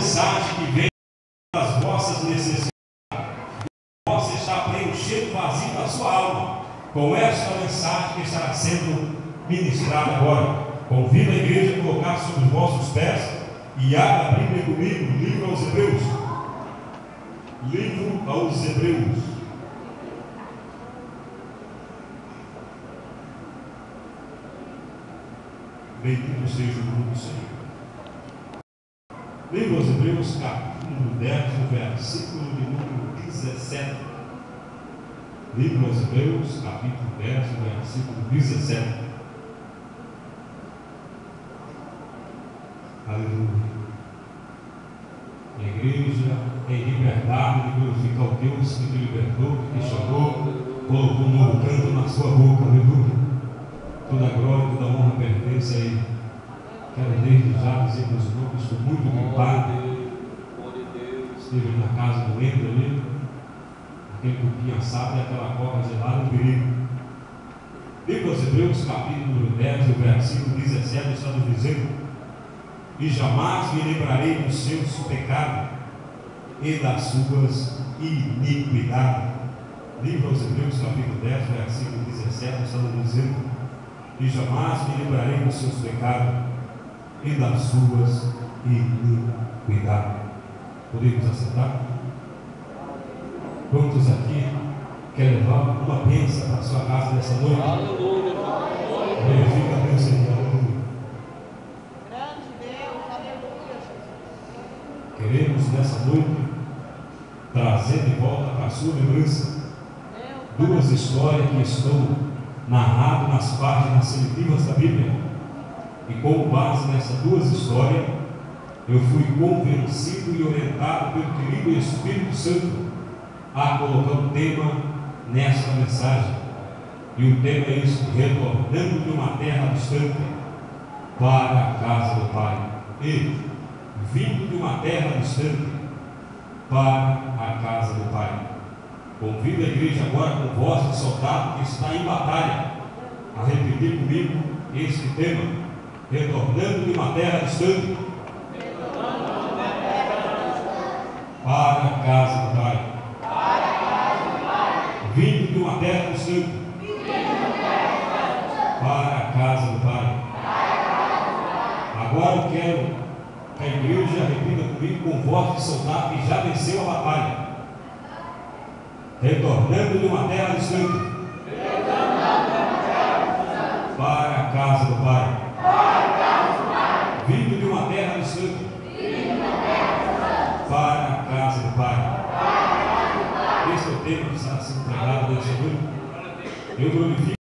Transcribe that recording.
mensagem que vem das vossas necessidades. Possa estar preenchendo o vazio da sua alma com esta mensagem que estará sendo ministrada agora. Convido a igreja a colocar sobre os vossos pés e abra a Bíblia comigo, livro aos Hebreus. Livro aos Hebreus. Bendito seja o nome do Senhor. Livro aos Hebreus, capítulo 10, versículo de número 17. Livro aos Hebreus, capítulo 10, versículo 17. Aleluia. A igreja em liberdade de glorificar o Deus que te libertou, que te chamou, colocou um novo canto na sua boca. Aleluia. Toda a glória, toda a honra pertence a Ele. Quero desde já dizer meus irmãos que estou muito gripado. Esteve na casa do Endo ali, aquele cupim assado e aquela coca gelada, um perigo. Livro aos Hebreus, capítulo 10, versículo 17, está nos dizendo: e jamais me lembrarei dos seus pecados e das suas iniquidades. Livro aos Hebreus, capítulo 10, versículo 17, está nos dizendo: e jamais me lembrarei dos seus pecados e das suas iniquidades. Podemos assentar? Quantos aqui querem levar uma bênção para a sua casa nessa noite? Aleluia. Glorifica a Deus, Senhor. Aleluia. Grande Deus, aleluia, Jesus. Queremos nessa noite trazer de volta para a sua lembrança duas histórias que estão narradas nas páginas seletivas da Bíblia. E com base nessas duas histórias, eu fui convencido e orientado pelo querido Espírito Santo a colocar um tema nesta mensagem. E o tema é isso: retornando de uma terra distante para a casa do Pai. E vindo de uma terra distante para a casa do Pai. Convido a igreja agora, com voz de soldado que está em batalha, a repetir comigo este tema: retornando de uma terra distante para a casa do Pai. Vindo de uma terra distante para a casa do Pai. Agora eu quero que a igreja repita comigo com voz de soldado que já venceu a batalha. Retornando de uma terra distante para a casa do Pai. Vindo de uma terra distante para a casa do Pai. Esse é o tema que está sendo pregado nessa noite. Eu glorifico